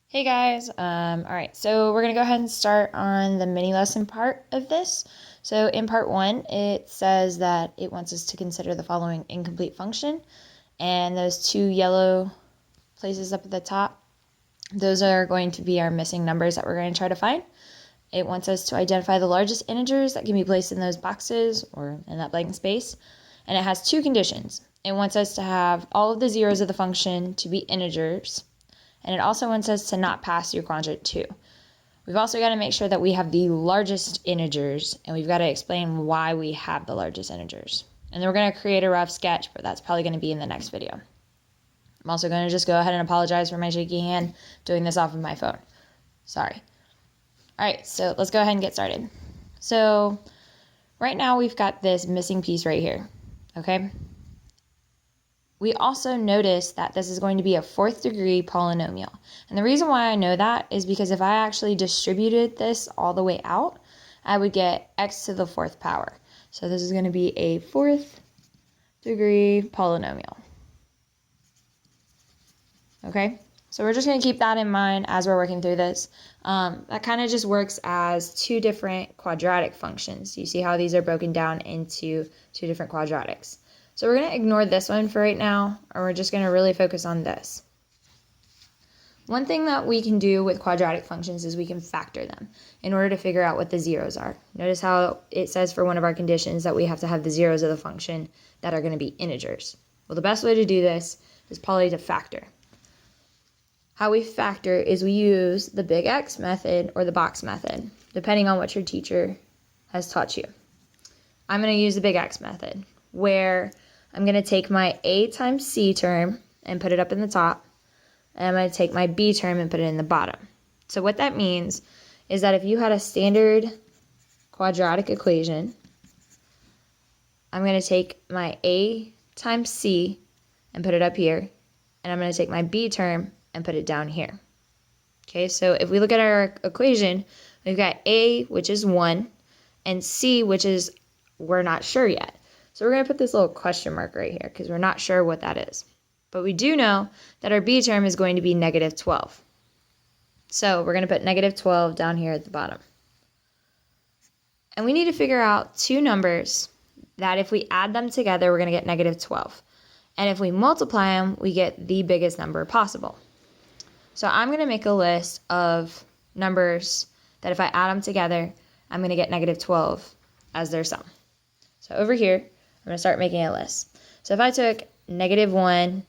Hey guys, all right, so we're gonna go ahead and start on the mini lesson part of this. So in part one, it says that it wants us to consider the following incomplete function, and those two yellow places up at the top, those are going to be our missing numbers that we're going to try to find. It wants us to identify the largest integers that can be placed in those boxes or in that blank space, and it has two conditions. It wants us to have all of the zeros of the function to be integers, and it also wants us to not pass through quadrant 2. We've also got to make sure that we have the largest integers, and we've got to explain why we have the largest integers. And then we're going to create a rough sketch, but that's probably going to be in the next video. I'm also going to just go ahead and apologize for my shaky hand doing this off of my phone. Sorry. All right, so let's go ahead and get started. So right now we've got this missing piece right here, okay? We also notice that this is going to be a fourth degree polynomial. And the reason why I know that is because if I actually distributed this all the way out, I would get x to the fourth power. So this is going to be a fourth degree polynomial. Okay, so we're just going to keep that in mind as we're working through this. That kind of just works as two different quadratic functions. You see how these are broken down into two different quadratics. So we're going to ignore this one for right now, and we're just going to really focus on this. One thing that we can do with quadratic functions is we can factor them in order to figure out what the zeros are. Notice how it says for one of our conditions that we have to have the zeros of the function that are going to be integers. Well, the best way to do this is probably to factor. How we factor is we use the big X method or the box method, depending on what your teacher has taught you. I'm going to use the big X method, where I'm going to take my A times C term and put it up in the top, and I'm going to take my B term and put it in the bottom. So what that means is that if you had a standard quadratic equation, I'm going to take my A times C and put it up here, and I'm going to take my B term and put it down here. Okay, so if we look at our equation, we've got A, which is 1, and C, which is we're not sure yet. So we're going to put this little question mark right here because we're not sure what that is. But we do know that our B term is going to be negative 12. So we're going to put negative 12 down here at the bottom. And we need to figure out two numbers that if we add them together, we're going to get negative 12. And if we multiply them, we get the biggest number possible. So I'm going to make a list of numbers that if I add them together, I'm going to get negative 12 as their sum. So over here, I'm going to start making a list. So if I took negative 1,